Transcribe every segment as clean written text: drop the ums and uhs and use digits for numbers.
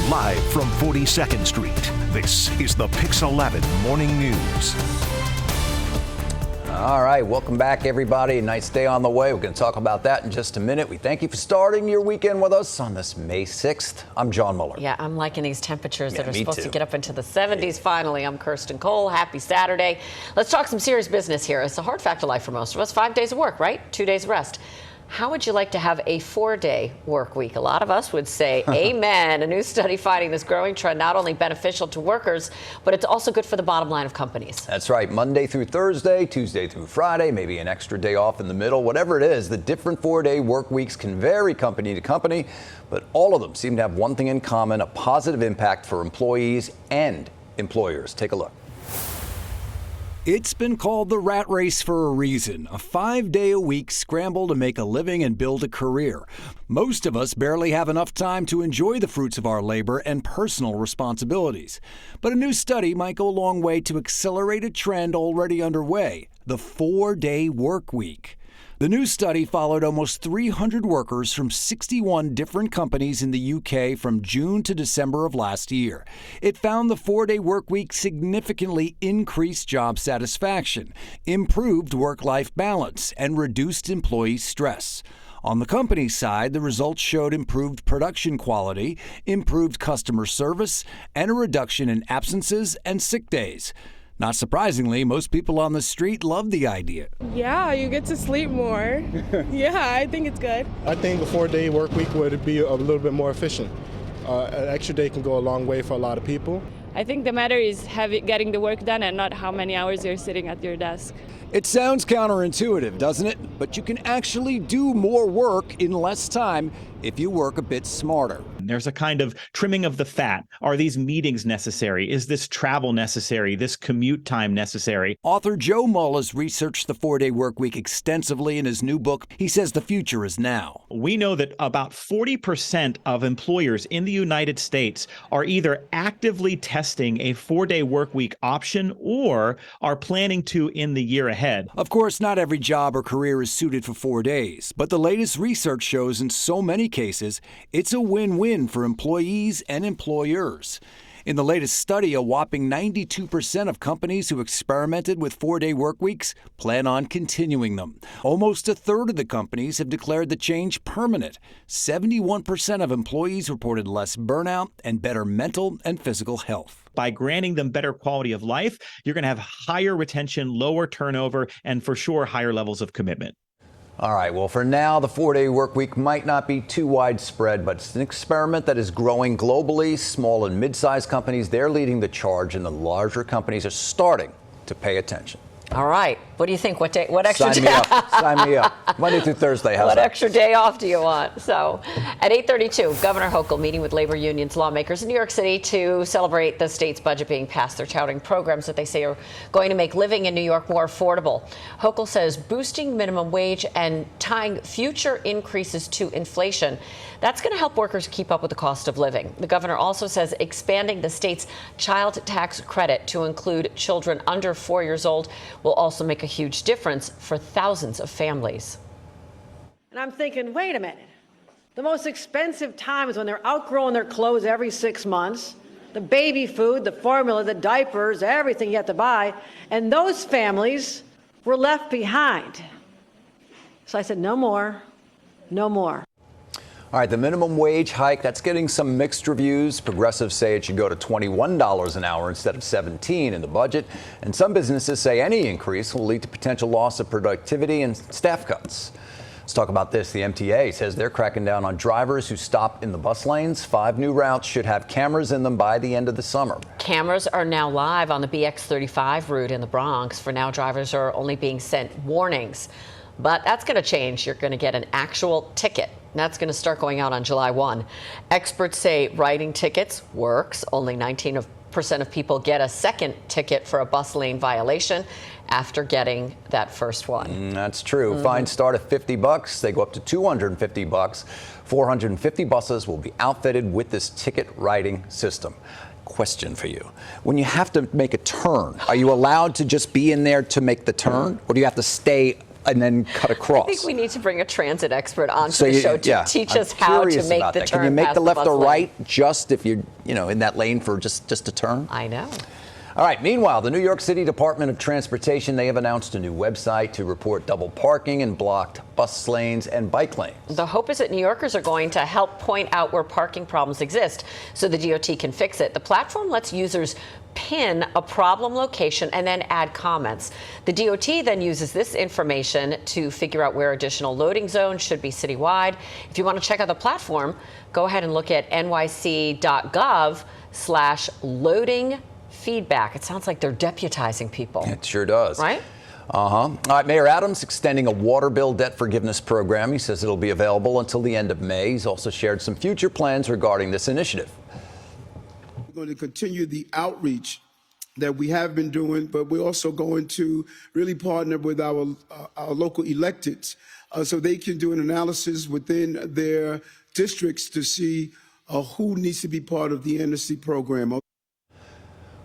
Live from 42nd Street, this is the Pix 11 Morning News. All right, welcome back, everybody. Nice day on the way. We're going to talk about that in just a minute. We thank you for starting your weekend with us on this May 6th. I'm John Muller. Yeah, I'm liking these temperatures that are me supposed too. to get up into the 70s finally. I'm Kirsten Cole. Happy Saturday. Let's talk some serious business here. It's a hard fact of life for most of us. 5 days of work, right? 2 days of rest. How would you like to have a 4-day work week? A lot of us would say amen. A new study finding this growing trend not only beneficial to workers, but it's also good for the bottom line of companies. That's right. Monday through Thursday, Tuesday through Friday, maybe an extra day off in the middle. Whatever it is, the different 4-day work weeks can vary company to company, but all of them seem to have one thing in common: a positive impact for employees and employers. Take a look. It's been called the rat race for a reason, a 5-day-a-week scramble to make a living and build a career. Most of us barely have enough time to enjoy the fruits of our labor and personal responsibilities. But a new study might go a long way to accelerate a trend already underway: the 4-day work week. The new study followed almost 300 workers from 61 different companies in the UK from June to December of last year. It found the 4-day work week significantly increased job satisfaction, improved work-life balance, and reduced employee stress. On the company side, the results showed improved production quality, improved customer service, and a reduction in absences and sick days. Not surprisingly, most people on the street love the idea. Yeah, you get to sleep more. Yeah, I think it's good. I think a 4-day work week would be a little bit more efficient. An extra day can go a long way for a lot of people. I think the matter is getting the work done and not how many hours you're sitting at your desk. It sounds counterintuitive, doesn't it? But you can actually do more work in less time if you work a bit smarter. There's a kind of trimming of the fat. Are these meetings necessary? Is this travel necessary? This commute time necessary? Author Joe Mull has researched the 4-day work week extensively in his new book. He says the future is now. We know that about 40% of employers in the United States are either actively testing a 4-day work week option or are planning to in the year ahead. Of course, not every job or career is suited for 4 days, but the latest research shows in so many cases, it's a win-win for employees and employers. In the latest study, a whopping 92% of companies who experimented with 4-day work weeks plan on continuing them. Almost a third of the companies have declared the change permanent. 71% of employees reported less burnout and better mental and physical health. By granting them better quality of life, you're going to have higher retention, lower turnover, and for sure, higher levels of commitment. All right, well, for now, the 4-day work week might not be too widespread, but it's an experiment that is growing globally. Small and mid-sized companies, they're leading the charge, and the larger companies are starting to pay attention. All right. What do you think? What extra Sign day? me up. Sign me up. Monday through Thursday. How's What that? extra day off do you want? So at 8:32, Governor Hochul meeting with labor unions, lawmakers in New York City to celebrate the state's budget being passed. They're touting programs that they say are going to make living in New York more affordable. Hochul says boosting minimum wage and tying future increases to inflation, that's going to help workers keep up with the cost of living. The governor also says expanding the state's child tax credit to include children under 4 years old will also make a huge difference for thousands of families. And I'm thinking, wait a minute. The most expensive time is when they're outgrowing their clothes every 6 months, the baby food, the formula, the diapers, everything you have to buy, and those families were left behind. So I said, no more, no more. All right, the minimum wage hike, that's getting some mixed reviews. Progressives say it should go to $21 an hour instead of $17 in the budget. And some businesses say any increase will lead to potential loss of productivity and staff cuts. Let's talk about this. The MTA says they're cracking down on drivers who stop in the bus lanes. 5 new routes should have cameras in them by the end of the summer. Cameras are now live on the BX35 route in the Bronx. For now, drivers are only being sent warnings. But that's going to change. You're going to get an actual ticket. That's going to start going out on July 1. Experts say writing tickets works. Only 19% of people get a second ticket for a bus lane violation after getting that first one. That's true. Fines start at $50. They go up to $250. 450 buses will be outfitted with this ticket writing system. Question for you. When you have to make a turn, are you allowed to just be in there to make the turn, or do you have to stay and then cut across. I think we need to bring a transit expert onto So the show to teach us how to make the turn. Can you make past the left bus or lane. right just if you're, in that lane for just a turn? I know. All right. Meanwhile, the New York City Department of Transportation, they have announced a new website to report double parking and blocked bus lanes and bike lanes. The hope is that New Yorkers are going to help point out where parking problems exist so the DOT can fix it. The platform lets users pin a problem location and then add comments. The DOT then uses this information to figure out where additional loading zones should be citywide. If you want to check out the platform, go ahead and look at nyc.gov/loading feedback. It sounds like they're deputizing people. It sure does. Right? All right, Mayor Adams extending a water bill debt forgiveness program. He says it'll be available until the end of May. He's also shared some future plans regarding this initiative. We're going to continue the outreach that we have been doing, but we're also going to really partner with our local electeds so they can do an analysis within their districts to see who needs to be part of the NSC program.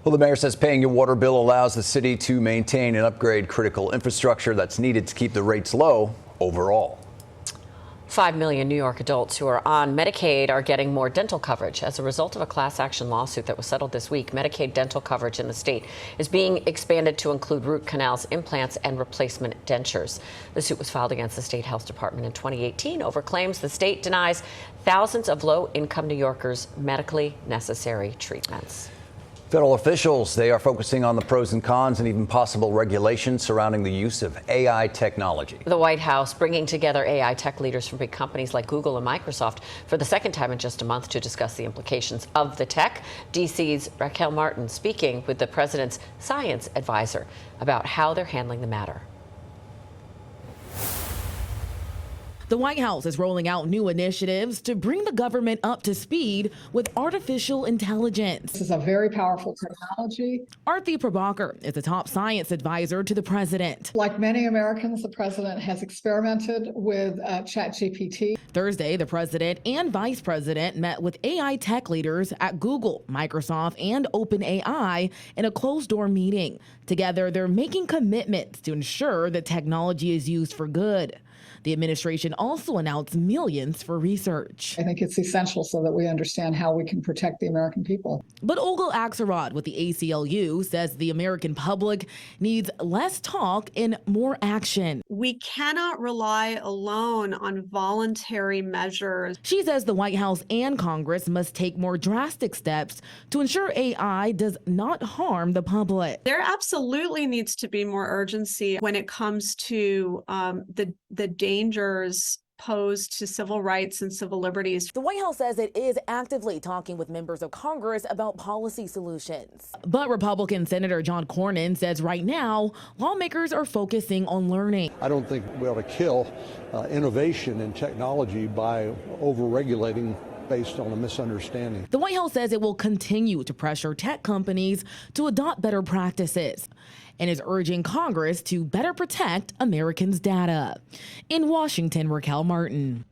Well, the mayor says paying your water bill allows the city to maintain and upgrade critical infrastructure that's needed to keep the rates low overall. 5 million New York adults who are on Medicaid are getting more dental coverage. As a result of a class action lawsuit that was settled this week, Medicaid dental coverage in the state is being expanded to include root canals, implants, and replacement dentures. The suit was filed against the state health department in 2018 over claims the state denies thousands of low-income New Yorkers medically necessary treatments. Federal officials, they are focusing on the pros and cons and even possible regulations surrounding the use of AI technology. The White House bringing together AI tech leaders from big companies like Google and Microsoft for the second time in just a month to discuss the implications of the tech. DC's Raquel Martin speaking with the president's science advisor about how they're handling the matter. The White House is rolling out new initiatives to bring the government up to speed with artificial intelligence. This is a very powerful technology. Aarti Prabhakar is a top science advisor to the president. Like many Americans, the president has experimented with ChatGPT. Thursday, the president and vice president met with AI tech leaders at Google, Microsoft, and OpenAI in a closed-door meeting. Together, they're making commitments to ensure that technology is used for good. The administration also announced millions for research. I think it's essential so that we understand how we can protect the American people. But Olga Axelrod with the ACLU says the American public needs less talk and more action. We cannot rely alone on voluntary measures. She says the White House and Congress must take more drastic steps to ensure AI does not harm the public. There absolutely needs to be more urgency when it comes to the dangers posed to civil rights and civil liberties. The White House says it is actively talking with members of Congress about policy solutions. But Republican Senator John Cornyn says right now, lawmakers are focusing on learning. I don't think we ought to kill innovation in technology by over-regulating based on a misunderstanding. The White House says it will continue to pressure tech companies to adopt better practices and is urging Congress to better protect Americans' data. In Washington, Raquel Martin.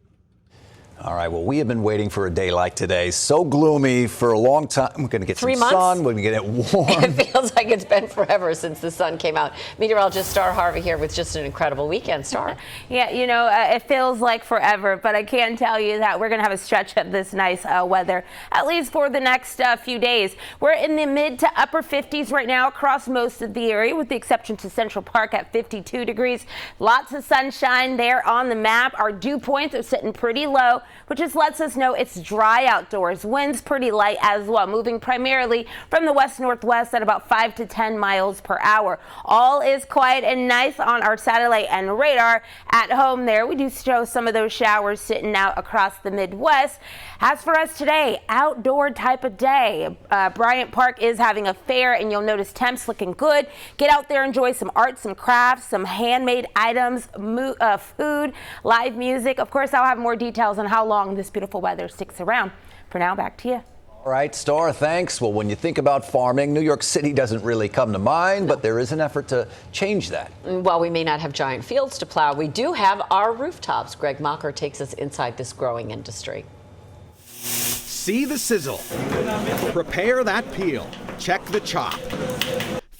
All right, well, we have been waiting for a day like today. So gloomy for a long time. We're going to get 3 some months? sun. We're going to get it warm. It feels like it's been forever since the sun came out. Meteorologist Star Harvey here with just an incredible weekend, Star. Yeah, it feels like forever, but I can tell you that we're going to have a stretch of this nice weather, at least for the next few days. We're in the mid to upper 50s right now across most of the area, with the exception to Central Park at 52 degrees. Lots of sunshine there on the map. Our dew points are sitting pretty low, which just lets us know it's dry outdoors. Winds pretty light as well, moving primarily from the west-northwest at about 5 to 10 miles per hour. All is quiet and nice on our satellite and radar. At home there, we do show some of those showers sitting out across the Midwest. As for us today, outdoor type of day. Bryant Park is having a fair, and you'll notice temps looking good. Get out there, enjoy some arts and crafts, some handmade items, food, live music. Of course, I'll have more details on how long this beautiful weather sticks around. For now, back to you. All right, Star, thanks. Well, when you think about farming, New York City doesn't really come to mind, but there is an effort to change that. While we may not have giant fields to plow, we do have our rooftops. Greg Mocker takes us inside this growing industry. See the sizzle. Prepare that peel. Check the chop.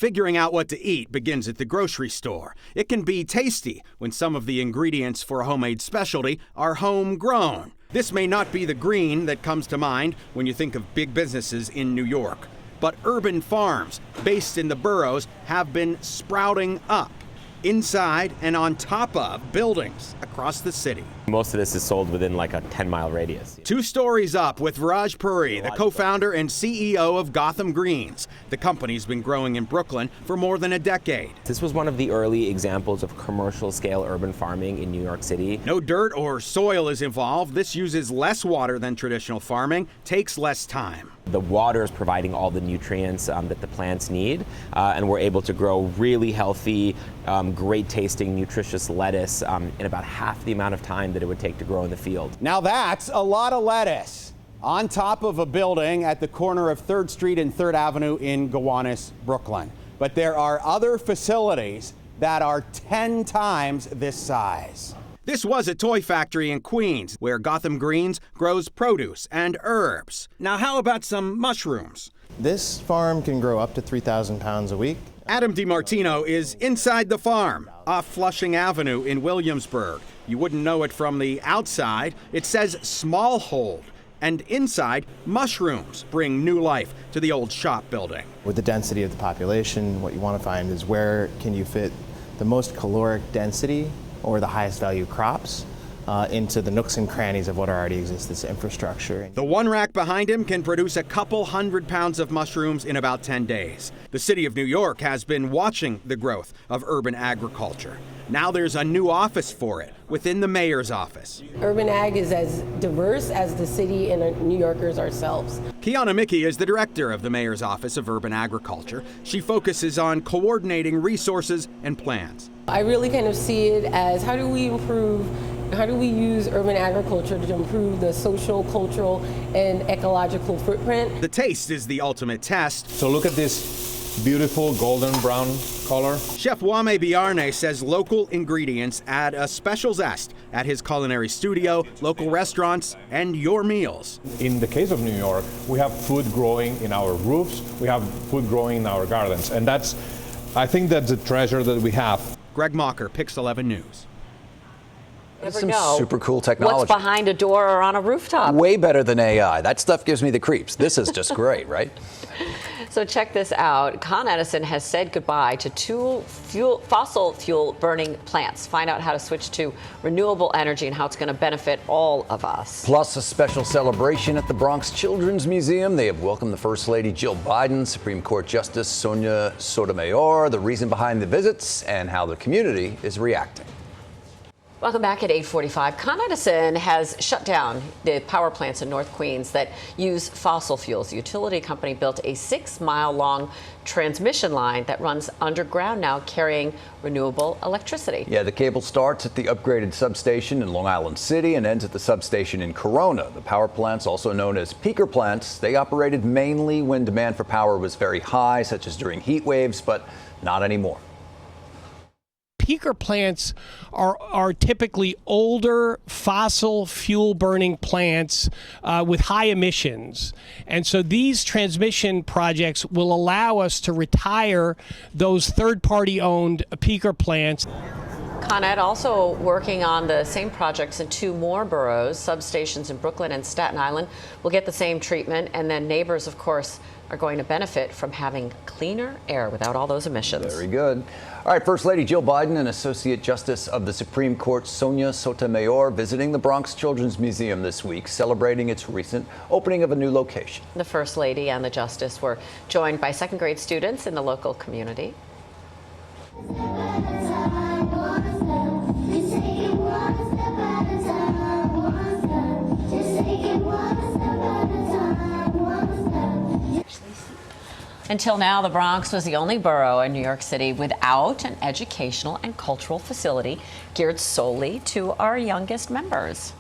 Figuring out what to eat begins at the grocery store. It can be tasty when some of the ingredients for a homemade specialty are homegrown. This may not be the green that comes to mind when you think of big businesses in New York, but urban farms based in the boroughs have been sprouting up inside and on top of buildings across the city. Most of this is sold within like a 10-mile radius. 2 stories up with Viraj Puri, the co-founder and CEO of Gotham Greens. The company's been growing in Brooklyn for more than a decade. This was one of the early examples of commercial-scale urban farming in New York City. No dirt or soil is involved. This uses less water than traditional farming, takes less time. The water is providing all the nutrients that the plants need, and we're able to grow really healthy, great-tasting, nutritious lettuce in about half the amount of time that it would take to grow in the field. Now that's a lot of lettuce on top of a building at the corner of 3rd Street and 3rd Avenue in Gowanus, Brooklyn. But there are other facilities that are 10 times this size. This was a toy factory in Queens, where Gotham Greens grows produce and herbs. Now how about some mushrooms? This farm can grow up to 3,000 pounds a week. Adam DiMartino is inside the farm, off Flushing Avenue in Williamsburg. You wouldn't know it from the outside. It says Smallhold. And inside, mushrooms bring new life to the old shop building. With the density of the population, what you want to find is where can you fit the most caloric density or the highest value crops into the nooks and crannies of what already exists, this infrastructure. The one rack behind him can produce a couple 100 pounds of mushrooms in about 10 days. The city of New York has been watching the growth of urban agriculture. Now there's a new office for it within the mayor's office. Urban ag is as diverse as the city and New Yorkers ourselves. Kiana Mickey is the director of the mayor's office of urban agriculture. She focuses on coordinating resources and plans. I really kind of see it as how do we use urban agriculture to improve the social, cultural, and ecological footprint. The taste is the ultimate test. So look at this beautiful golden brown color. Chef Wame Biarne says local ingredients add a special zest at his culinary studio, local restaurants, and your meals. In the case of New York, we have food growing in our roofs, we have food growing in our gardens, and I think that's a treasure that we have. Greg Mocker, Pix 11 News. Never Some know super cool technology. What's behind a door or on a rooftop? Way better than AI. That stuff gives me the creeps. This is just great, right? So check this out. Con Edison has said goodbye to 2 fossil fuel burning plants. Find out how to switch to renewable energy and how it's going to benefit all of us. Plus a special celebration at the Bronx Children's Museum. They have welcomed the First Lady Jill Biden, Supreme Court Justice Sonia Sotomayor, the reason behind the visits, and how the community is reacting. Welcome back at 8:45. Con Edison has shut down the power plants in North Queens that use fossil fuels. The utility company built a 6-mile-long transmission line that runs underground now, carrying renewable electricity. Yeah, the cable starts at the upgraded substation in Long Island City and ends at the substation in Corona. The power plants, also known as peaker plants, they operated mainly when demand for power was very high, such as during heat waves, but not anymore. Peaker plants are typically older fossil fuel burning plants with high emissions. And so these transmission projects will allow us to retire those third-party owned peaker plants. Con Ed also working on the same projects in 2 more boroughs. Substations in Brooklyn and Staten Island will get the same treatment, and then neighbors, of course, are going to benefit from having cleaner air without all those emissions. Very good. All right, First Lady Jill Biden and Associate Justice of the Supreme Court Sonia Sotomayor visiting the Bronx Children's Museum this week, celebrating its recent opening of a new location. The First Lady and the Justice were joined by 2nd grade students in the local community. Until now, the Bronx was the only borough in New York City without an educational and cultural facility geared solely to our youngest members.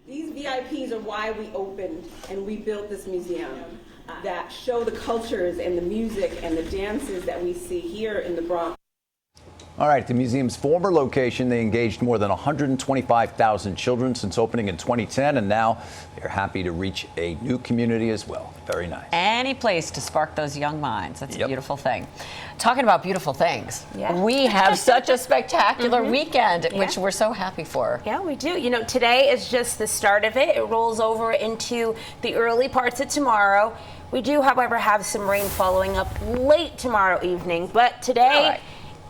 These VIPs are why we opened and we built this museum that show the cultures and the music and the dances that we see here in the Bronx. All right, the museum's former location, they engaged more than 125,000 children since opening in 2010, and now they're happy to reach a new community as well. Very nice. Any place to spark those young minds. That's a beautiful thing. Talking about beautiful things, we have such a spectacular weekend, which we're so happy for. Yeah, we do. You know, today is just the start of it. It rolls over into the early parts of tomorrow. We do, however, have some rain following up late tomorrow evening, but today...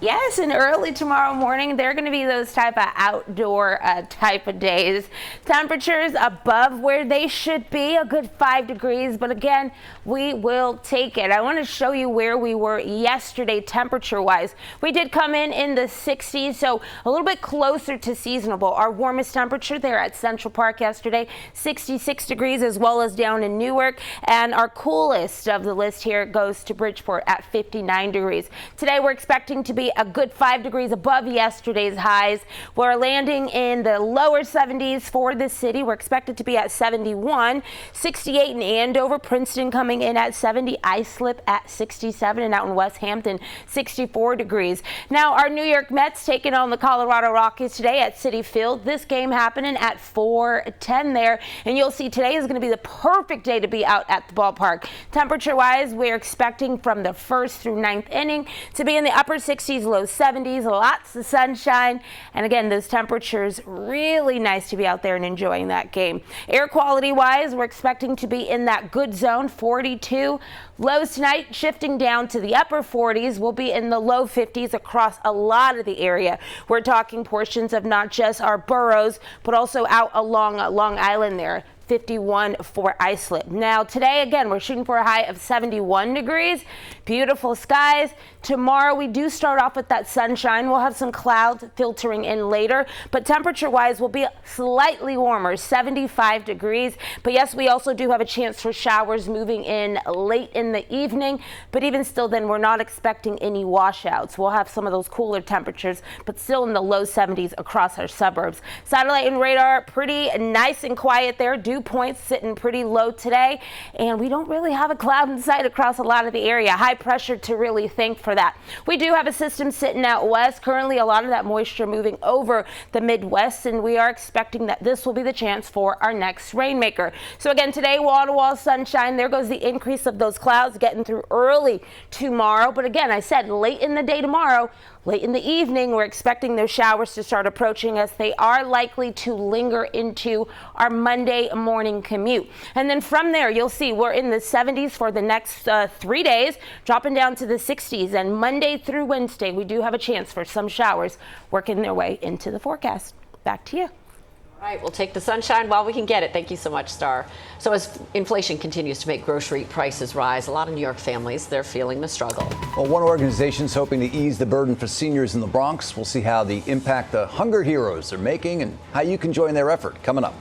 Yes, and early tomorrow morning, they're going to be those type of outdoor type of days. Temperatures above where they should be, a good 5 degrees. But again, we will take it. I want to show you where we were yesterday temperature-wise. We did come in the 60s, so a little bit closer to seasonable. Our warmest temperature there at Central Park yesterday, 66 degrees, as well as down in Newark. And our coolest of the list here goes to Bridgeport at 59 degrees. Today, we're expecting to be a good 5 degrees above yesterday's highs. We're landing in the lower 70s for the city. We're expected to be at 71, 68 in Andover, Princeton coming in at 70, Islip at 67, and out in West Hampton, 64 degrees. Now, our New York Mets taking on the Colorado Rockies today at Citi Field. This game happening at 4:10 there, and you'll see today is going to be the perfect day to be out at the ballpark. Temperature-wise, we're expecting from the 1st through 9th inning to be in the upper 60s, low 70s, lots of sunshine, and again, those temperatures really nice to be out there and enjoying that game. Air quality wise, we're expecting to be in that good zone, 42. Lows tonight shifting down to the upper 40s. We'll be in the low 50s across a lot of the area. We're talking portions of not just our boroughs, but also out along Long Island there. 51 for Islip. Now today, again, we're shooting for a high of 71 degrees. Beautiful skies. Tomorrow we do start off with that sunshine. We'll have some clouds filtering in later, but temperature wise will be slightly warmer, 75 degrees. But yes, we also do have a chance for showers moving in late in the evening, but even still then we're not expecting any washouts. We'll have some of those cooler temperatures, but still in the low 70s across our suburbs. Satellite and radar pretty nice and quiet there. Dew points sitting pretty low today, and we don't really have a cloud in sight across a lot of the area. High pressure to really thank for that. We do have a system sitting out west. Currently, a lot of that moisture moving over the Midwest, and we are expecting that this will be the chance for our next rainmaker. So again, today, wall-to-wall sunshine. There goes the increase of those clouds getting through early tomorrow. But again, I said late in the day tomorrow, late in the evening, we're expecting those showers to start approaching us. They are likely to linger into our Monday morning commute. And then from there, you'll see we're in the 70s for the next 3 days, dropping down to the 60s. And Monday through Wednesday, we do have a chance for some showers working their way into the forecast. Back to you. All right, we'll take the sunshine while we can get it. Thank you so much, Star. So as inflation continues to make grocery prices rise, a lot of New York families, they're feeling the struggle. Well, one organization's hoping to ease the burden for seniors in the Bronx. We'll see how the impact the Hunger Heroes are making and how you can join their effort coming up.